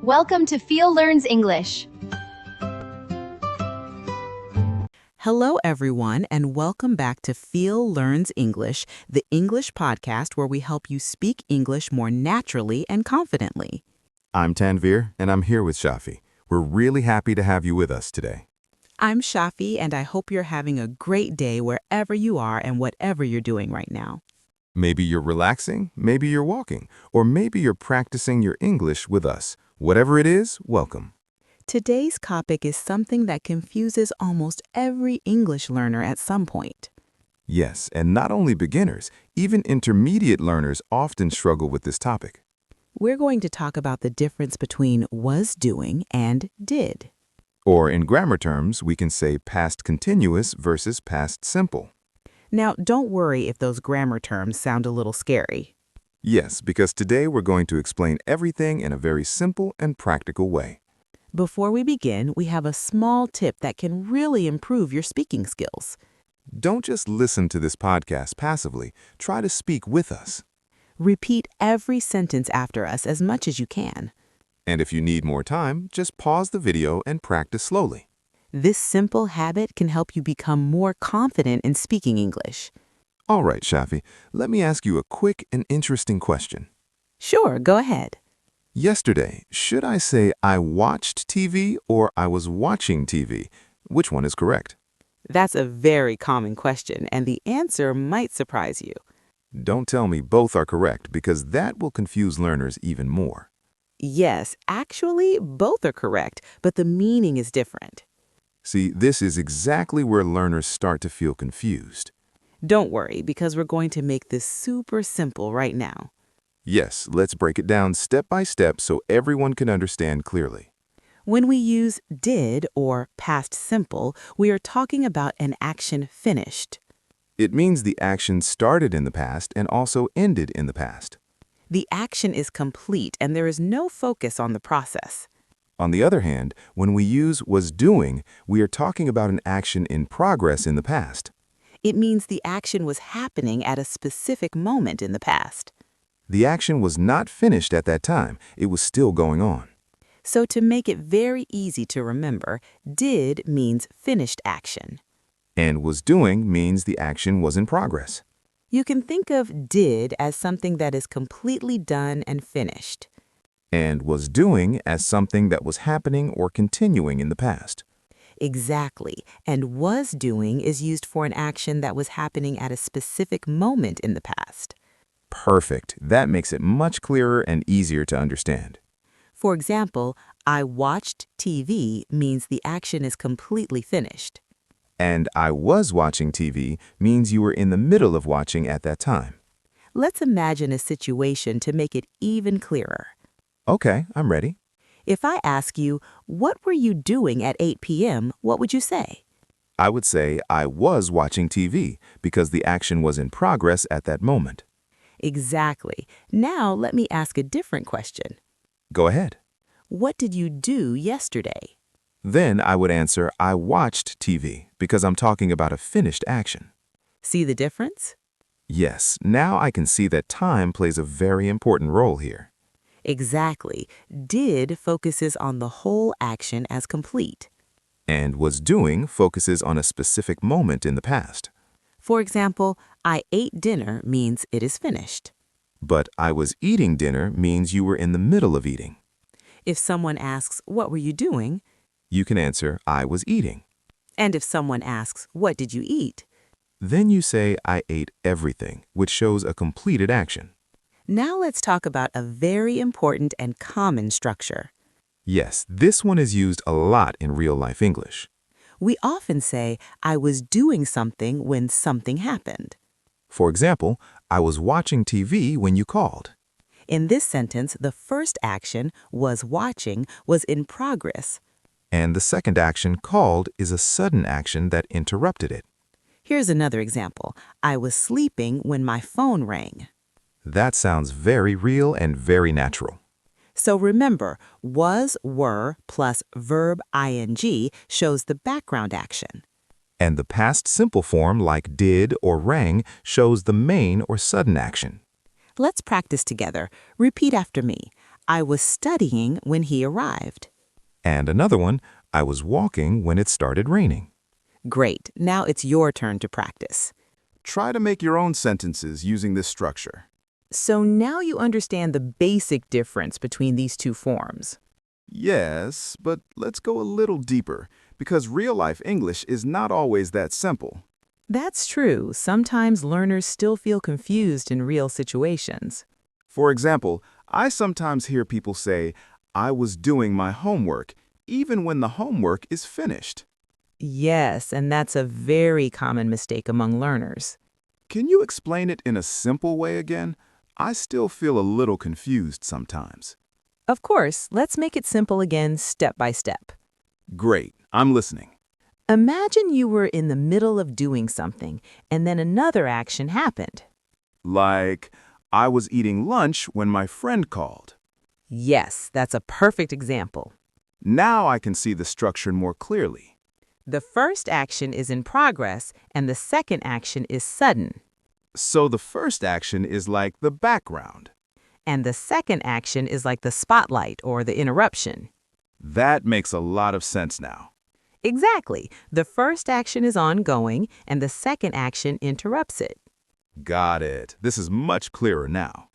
Welcome to Feel Learns English. Hello, everyone, and welcome back to Feel Learns English, the English podcast where we help you speak English more naturally and confidently. I'm Tanvir, and I'm here with Shafi. We're really happy to have you with us today. I'm Shafi, and I hope you're having a great day wherever you are and whatever you're doing right now. Maybe you're relaxing, maybe you're walking, or maybe you're practicing your English with us. Whatever it is, welcome. Today's topic is something that confuses almost every English learner at some point. Yes, and not only beginners, even intermediate learners often struggle with this topic. We're going to talk about the difference between was doing and did. Or in grammar terms, we can say past continuous versus past simple. Now, don't worry if those grammar terms sound a little scary. Yes, because today we're going to explain everything in a very simple and practical way. Before we begin, we have a small tip that can really improve your speaking skills. Don't just listen to this podcast passively. Try to speak with us. Repeat every sentence after us as much as you can. And if you need more time, just pause the video and practice slowly. This simple habit can help you become more confident in speaking English. All right, Shafi, let me ask you a quick and interesting question. Sure, go ahead. Yesterday, should I say I watched TV or I was watching TV? Which one is correct? That's a very common question, and the answer might surprise you. Don't tell me both are correct because that will confuse learners even more. Yes, actually, both are correct, but the meaning is different. See, this is exactly where learners start to feel confused. Don't worry, because we're going to make this super simple right now. Yes, let's break it down step by step so everyone can understand clearly. When we use did or past simple, we are talking about an action finished. It means the action started in the past and also ended in the past. The action is complete and there is no focus on the process. On the other hand, when we use was doing, we are talking about an action in progress in the past. It means the action was happening at a specific moment in the past. The action was not finished at that time. It was still going on. So to make it very easy to remember, did means finished action. And was doing means the action was in progress. You can think of did as something that is completely done and finished. And was doing as something that was happening or continuing in the past. Exactly, and was doing is used for an action that was happening at a specific moment in the past. Perfect. That makes it much clearer and easier to understand. For example, I watched TV means the action is completely finished. And I was watching TV means you were in the middle of watching at that time. Let's imagine a situation to make it even clearer. Okay, I'm ready. If I ask you, what were you doing at 8 p.m., what would you say? I would say I was watching TV because the action was in progress at that moment. Exactly. Now let me ask a different question. Go ahead. What did you do yesterday? Then I would answer I watched TV because I'm talking about a finished action. See the difference? Yes, now I can see that time plays a very important role here. Exactly. Did focuses on the whole action as complete. And was doing focuses on a specific moment in the past. For example, I ate dinner means it is finished. But I was eating dinner means you were in the middle of eating. If someone asks, what were you doing? You can answer I was eating. And if someone asks, what did you eat? Then you say I ate everything, which shows a completed action. Now let's talk about a very important and common structure. Yes, this one is used a lot in real-life English. We often say, I was doing something when something happened. For example, I was watching TV when you called. In this sentence, the first action, was watching, was in progress. And the second action, called, is a sudden action that interrupted it. Here's another example. I was sleeping when my phone rang. That sounds very real and very natural. So remember, was, were, plus verb ing shows the background action. And the past simple form like did or rang shows the main or sudden action. Let's practice together. Repeat after me. I was studying when he arrived. And another one, I was walking when it started raining. Great. Now it's your turn to practice. Try to make your own sentences using this structure. So now you understand the basic difference between these two forms. Yes, but let's go a little deeper, because real-life English is not always that simple. That's true. Sometimes learners still feel confused in real situations. For example, I sometimes hear people say, I was doing my homework, even when the homework is finished. Yes, and that's a very common mistake among learners. Can you explain it in a simple way again? I still feel a little confused sometimes. Of course, let's make it simple again, step by step. Great, I'm listening. Imagine you were in the middle of doing something, and then another action happened. Like, I was eating lunch when my friend called. Yes, that's a perfect example. Now I can see the structure more clearly. The first action is in progress, and the second action is sudden. So the first action is like the background. And the second action is like the spotlight or the interruption. That makes a lot of sense now. Exactly. The first action is ongoing, and the second action interrupts it. Got it. This is much clearer now.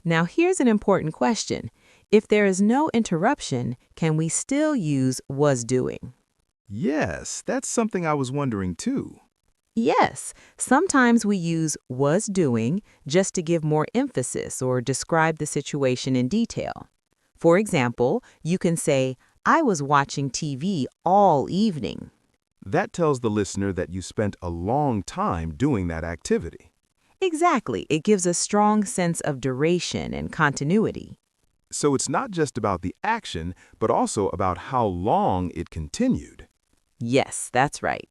Now here's an important question. If there is no interruption, can we still use was doing? Yes, that's something I was wondering too. Yes, sometimes we use was doing just to give more emphasis or describe the situation in detail. For example, you can say, I was watching TV all evening. That tells the listener that you spent a long time doing that activity. Exactly, it gives a strong sense of duration and continuity. So it's not just about the action, but also about how long it continued. Yes, that's right.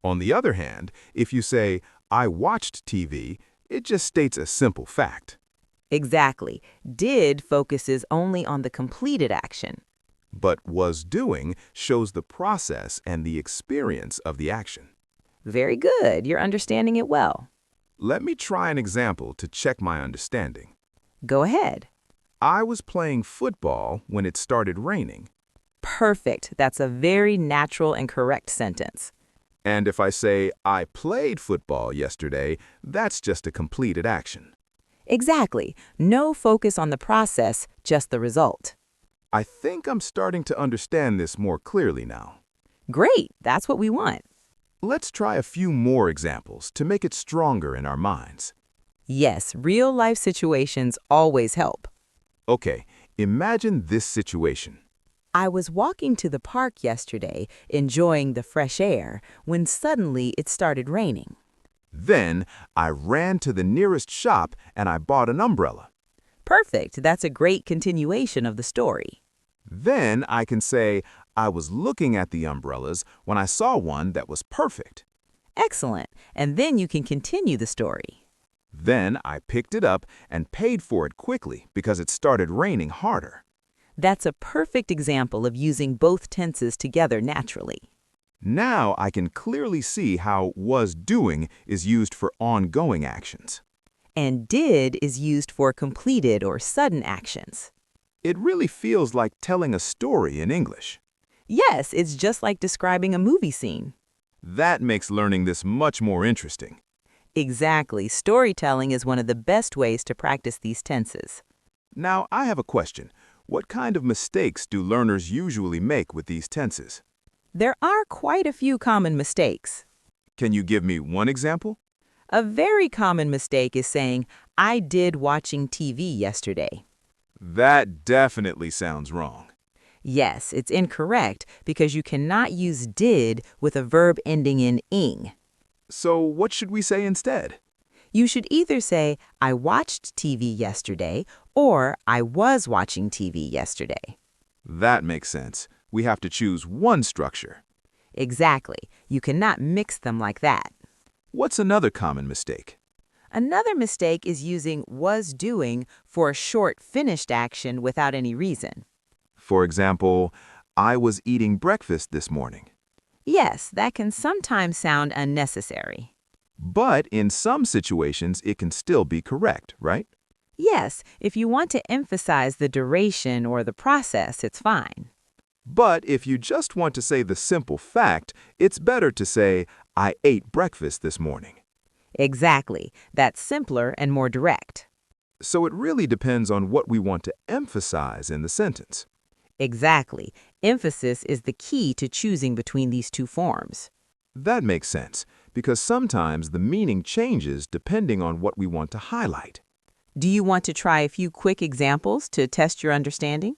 On the other hand, if you say, I watched TV, it just states a simple fact. Exactly. Did focuses only on the completed action. But was doing shows the process and the experience of the action. Very good. You're understanding it well. Let me try an example to check my understanding. Go ahead. I was playing football when it started raining. Perfect. That's a very natural and correct sentence. And if I say, I played football yesterday, that's just a completed action. Exactly. No focus on the process, just the result. I think I'm starting to understand this more clearly now. Great. That's what we want. Let's try a few more examples to make it stronger in our minds. Yes, real-life situations always help. Okay, imagine this situation. I was walking to the park yesterday, enjoying the fresh air, when suddenly it started raining. Then I ran to the nearest shop and I bought an umbrella. Perfect. That's a great continuation of the story. Then I can say, I was looking at the umbrellas when I saw one that was perfect. Excellent. And then you can continue the story. Then I picked it up and paid for it quickly because it started raining harder. That's a perfect example of using both tenses together naturally. Now I can clearly see how was doing is used for ongoing actions. And did is used for completed or sudden actions. It really feels like telling a story in English. Yes, it's just like describing a movie scene. That makes learning this much more interesting. Exactly. Storytelling is one of the best ways to practice these tenses. Now I have a question. What kind of mistakes do learners usually make with these tenses? There are quite a few common mistakes. Can you give me one example? A very common mistake is saying, I did watching TV yesterday. That definitely sounds wrong. Yes, it's incorrect because you cannot use did with a verb ending in ing. So what should we say instead? You should either say, I watched TV yesterday, or I was watching TV yesterday. That makes sense. We have to choose one structure. Exactly. You cannot mix them like that. What's another common mistake? Another mistake is using was doing for a short finished action without any reason. For example, I was eating breakfast this morning. Yes, that can sometimes sound unnecessary. But in some situations, it can still be correct, right? Yes, if you want to emphasize the duration or the process, it's fine. But if you just want to say the simple fact, it's better to say, I ate breakfast this morning. Exactly. That's simpler and more direct. So it really depends on what we want to emphasize in the sentence. Exactly. Emphasis is the key to choosing between these two forms. That makes sense, because sometimes the meaning changes depending on what we want to highlight. Do you want to try a few quick examples to test your understanding?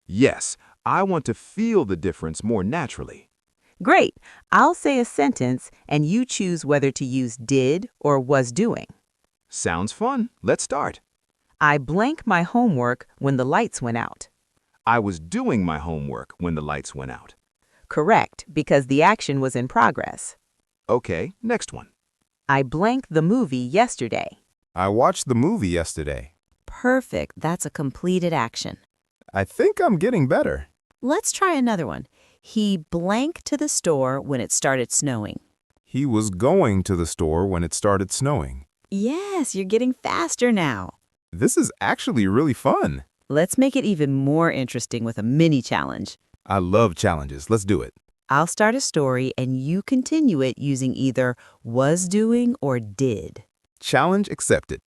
Yes, I want to feel the difference more naturally. Great. I'll say a sentence and you choose whether to use did or was doing. Sounds fun. Let's start. I blank my homework when the lights went out. I was doing my homework when the lights went out. Correct, because the action was in progress. Okay, next one. I blanked the movie yesterday. I watched the movie yesterday. Perfect. That's a completed action. I think I'm getting better. Let's try another one. He blanked to the store when it started snowing. He was going to the store when it started snowing. Yes, you're getting faster now. This is actually really fun. Let's make it even more interesting with a mini challenge. I love challenges. Let's do it. I'll start a story and you continue it using either was doing or did. Challenge accepted.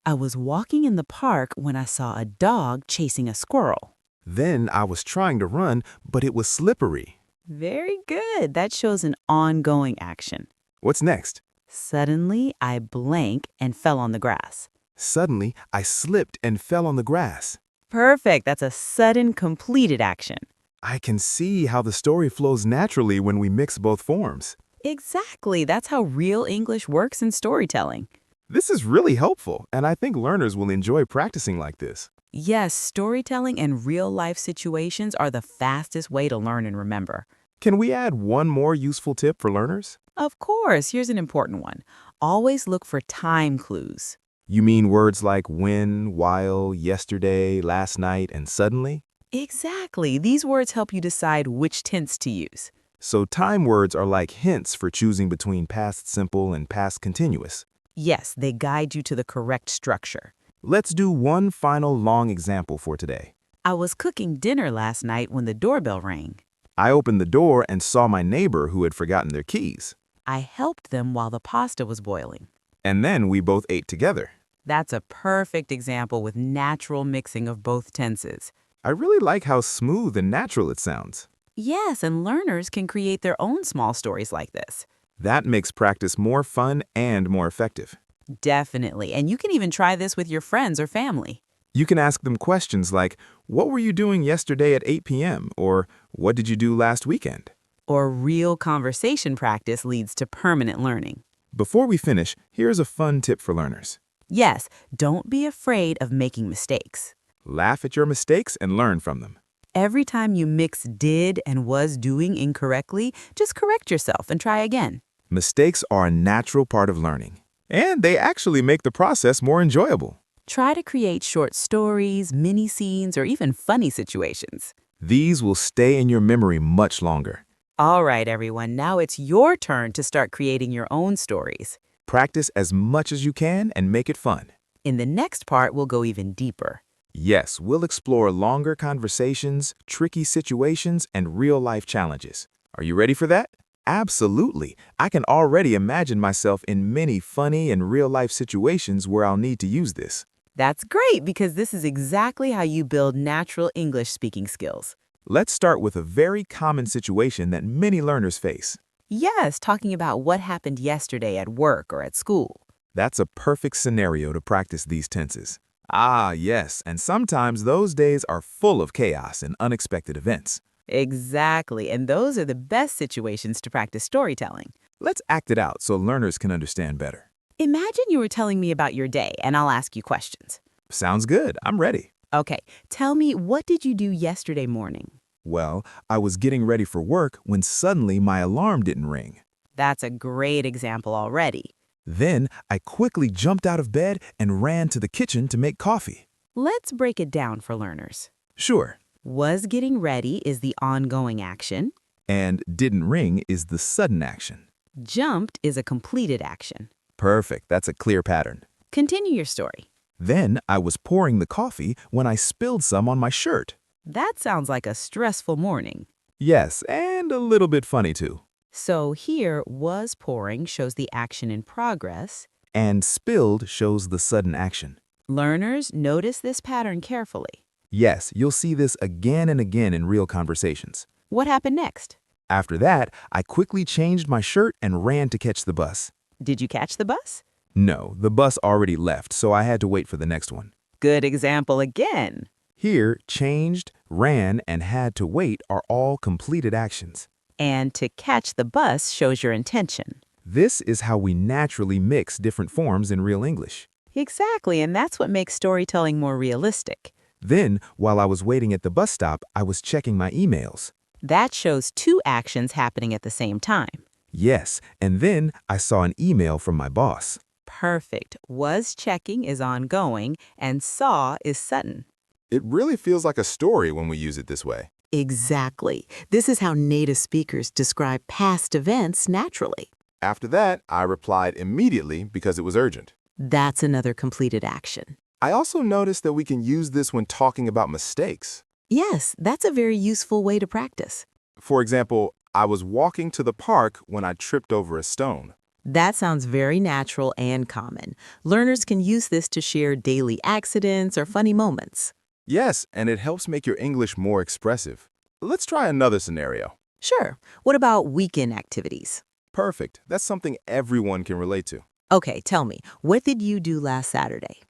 I was walking in the park when I saw a dog chasing a squirrel. Then I was trying to run, but it was slippery. Very good. That shows an ongoing action. What's next? Suddenly, I blank and fell on the grass. Suddenly, I slipped and fell on the grass. Perfect. That's a sudden completed action. I can see how the story flows naturally when we mix both forms. Exactly. That's how real English works in storytelling. This is really helpful, and I think learners will enjoy practicing like this. Yes, storytelling and real-life situations are the fastest way to learn and remember. Can we add one more useful tip for learners? Of course, here's an important one. Always look for time clues. You mean words like when, while, yesterday, last night, and suddenly? Exactly. These words help you decide which tense to use. So time words are like hints for choosing between past simple and past continuous. Yes, they guide you to the correct structure. Let's do one final long example for today. I was cooking dinner last night when the doorbell rang. I opened the door and saw my neighbor who had forgotten their keys. I helped them while the pasta was boiling. And then we both ate together. That's a perfect example with natural mixing of both tenses. I really like how smooth and natural it sounds. Yes, and learners can create their own small stories like this. That makes practice more fun and more effective. Definitely, and you can even try this with your friends or family. You can ask them questions like, what were you doing yesterday at 8 p.m.? Or what did you do last weekend? Or real conversation practice leads to permanent learning. Before we finish, here's a fun tip for learners. Yes, don't be afraid of making mistakes. Laugh at your mistakes and learn from them. Every time you mix did and was doing incorrectly, just correct yourself and try again. Mistakes are a natural part of learning, and they actually make the process more enjoyable. Try to create short stories, mini scenes, or even funny situations. These will stay in your memory much longer. All right, everyone, now it's your turn to start creating your own stories. Practice as much as you can and make it fun. In the next part, we'll go even deeper. Yes, we'll explore longer conversations, tricky situations, and real-life challenges. Are you ready for that? Absolutely. I can already imagine myself in many funny and real-life situations where I'll need to use this. That's great because this is exactly how you build natural English speaking skills. Let's start with a very common situation that many learners face. Yes, talking about what happened yesterday at work or at school. That's a perfect scenario to practice these tenses. Ah, yes, and sometimes those days are full of chaos and unexpected events. Exactly, and those are the best situations to practice storytelling. Let's act it out so learners can understand better. Imagine you were telling me about your day, and I'll ask you questions. Sounds good. I'm ready. Okay, tell me, what did you do yesterday morning? Well, I was getting ready for work when suddenly my alarm didn't ring. That's a great example already. Then I quickly jumped out of bed and ran to the kitchen to make coffee. Let's break it down for learners. Sure. Was getting ready is the ongoing action. And didn't ring is the sudden action. Jumped is a completed action. Perfect. That's a clear pattern. Continue your story. Then I was pouring the coffee when I spilled some on my shirt. That sounds like a stressful morning. Yes, and a little bit funny too. So here, was pouring shows the action in progress. And spilled shows the sudden action. Learners, notice this pattern carefully. Yes, you'll see this again and again in real conversations. What happened next? After that, I quickly changed my shirt and ran to catch the bus. Did you catch the bus? No, the bus already left, so I had to wait for the next one. Good example again. Here, changed, ran, and had to wait are all completed actions. And to catch the bus shows your intention. This is how we naturally mix different forms in real English. Exactly, and that's what makes storytelling more realistic. Then, while I was waiting at the bus stop, I was checking my emails. That shows two actions happening at the same time. Yes, and then I saw an email from my boss. Perfect. Was checking is ongoing, and saw is sudden. It really feels like a story when we use it this way. Exactly. This is how native speakers describe past events naturally. After that, I replied immediately because it was urgent. That's another completed action. I also noticed that we can use this when talking about mistakes. Yes, that's a very useful way to practice. For example, I was walking to the park when I tripped over a stone. That sounds very natural and common. Learners can use this to share daily accidents or funny moments. Yes, and it helps make your English more expressive. Let's try another scenario. Sure. What about weekend activities? Perfect. That's something everyone can relate to. Okay, tell me, what did you do last Saturday?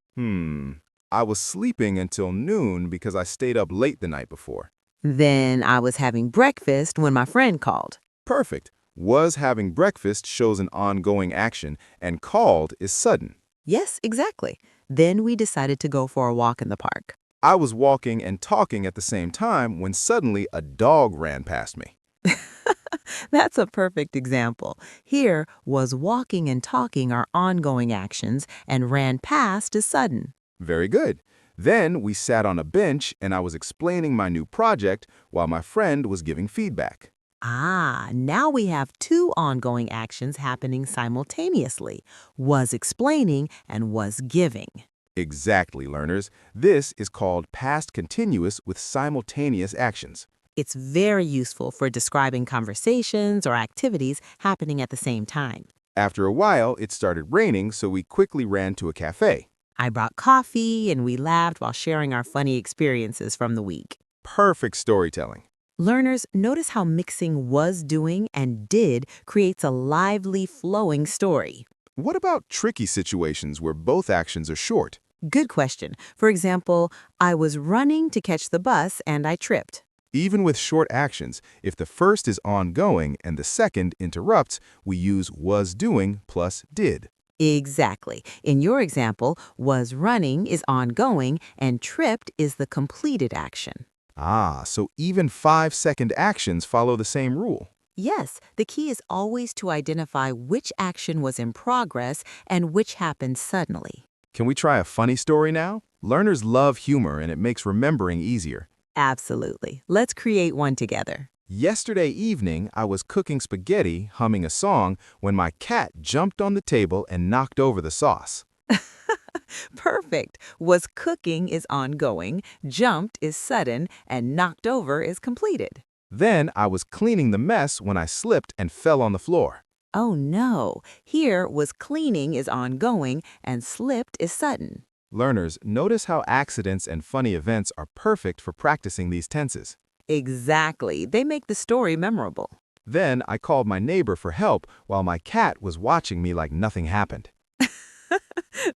I was sleeping until noon because I stayed up late the night before. Then I was having breakfast when my friend called. Perfect. Was having breakfast shows an ongoing action, and called is sudden. Yes, exactly. Then we decided to go for a walk in the park. I was walking and talking at the same time when suddenly a dog ran past me. That's a perfect example. Here, was walking and talking are ongoing actions, and ran past is sudden. Very good. Then we sat on a bench and I was explaining my new project while my friend was giving feedback. Ah, now we have two ongoing actions happening simultaneously. Was explaining and was giving. Exactly, learners. This is called past continuous with simultaneous actions. It's very useful for describing conversations or activities happening at the same time. After a while, it started raining, so we quickly ran to a cafe. I brought coffee and we laughed while sharing our funny experiences from the week. Perfect storytelling. Learners, notice how mixing was doing and did creates a lively, flowing story. What about tricky situations where both actions are short? Good question. For example, I was running to catch the bus and I tripped. Even with short actions, if the first is ongoing and the second interrupts, we use was doing plus did. Exactly. In your example, was running is ongoing and tripped is the completed action. Ah, so even 5-second actions follow the same rule. Yes, the key is always to identify which action was in progress and which happened suddenly. Can we try a funny story now? Learners love humor and it makes remembering easier. Absolutely. Let's create one together. Yesterday evening, I was cooking spaghetti, humming a song, when my cat jumped on the table and knocked over the sauce. Perfect. Was cooking is ongoing, jumped is sudden, and knocked over is completed. Then I was cleaning the mess when I slipped and fell on the floor. Oh no. Here was cleaning is ongoing and slipped is sudden. Learners, notice how accidents and funny events are perfect for practicing these tenses. Exactly. They make the story memorable. Then I called my neighbor for help while my cat was watching me like nothing happened.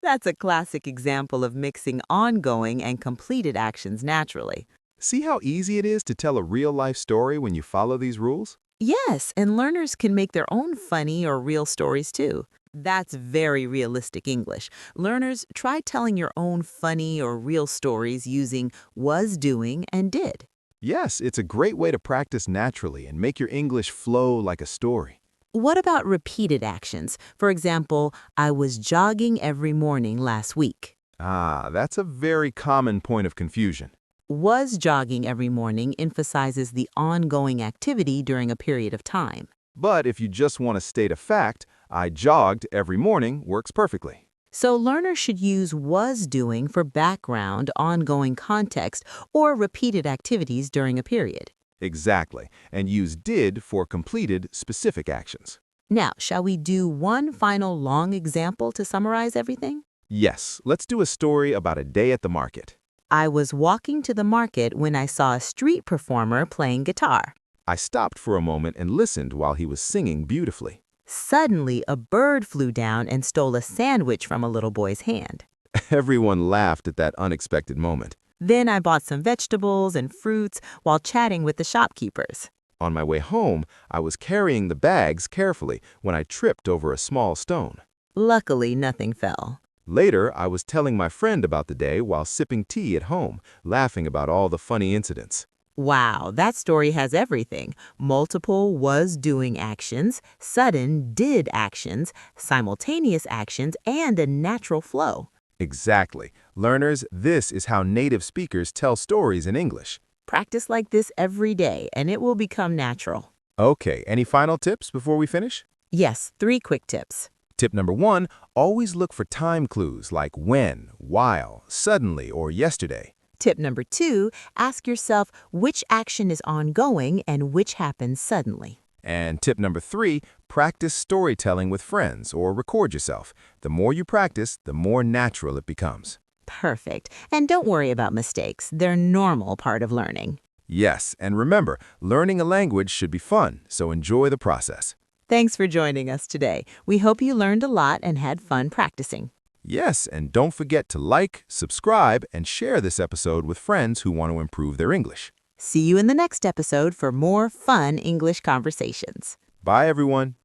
That's a classic example of mixing ongoing and completed actions naturally. See how easy it is to tell a real-life story when you follow these rules? Yes, and learners can make their own funny or real stories too. That's very realistic English. Learners, try telling your own funny or real stories using was doing and did. Yes, it's a great way to practice naturally and make your English flow like a story. What about repeated actions? For example, I was jogging every morning last week. Ah, that's a very common point of confusion. Was jogging every morning emphasizes the ongoing activity during a period of time. But if you just want to state a fact, I jogged every morning works perfectly. So learners should use was doing for background, ongoing context, or repeated activities during a period. Exactly, and use did for completed specific actions. Now, shall we do one final long example to summarize everything? Yes, let's do a story about a day at the market. I was walking to the market when I saw a street performer playing guitar. I stopped for a moment and listened while he was singing beautifully. Suddenly, a bird flew down and stole a sandwich from a little boy's hand. Everyone laughed at that unexpected moment. Then I bought some vegetables and fruits while chatting with the shopkeepers. On my way home, I was carrying the bags carefully when I tripped over a small stone. Luckily, nothing fell. Later, I was telling my friend about the day while sipping tea at home, laughing about all the funny incidents. Wow, that story has everything. Multiple was-doing actions, sudden did actions, simultaneous actions, and a natural flow. Exactly. Learners, this is how native speakers tell stories in English. Practice like this every day, and it will become natural. Okay, any final tips before we finish? Yes, 3 quick tips. Tip number 1, always look for time clues like when, while, suddenly, or yesterday. Tip number 2, ask yourself which action is ongoing and which happens suddenly. And tip number 3, practice storytelling with friends or record yourself. The more you practice, the more natural it becomes. Perfect. And don't worry about mistakes. They're a normal part of learning. Yes, and remember, learning a language should be fun, so enjoy the process. Thanks for joining us today. We hope you learned a lot and had fun practicing. Yes, and don't forget to like, subscribe, and share this episode with friends who want to improve their English. See you in the next episode for more fun English conversations. Bye, everyone.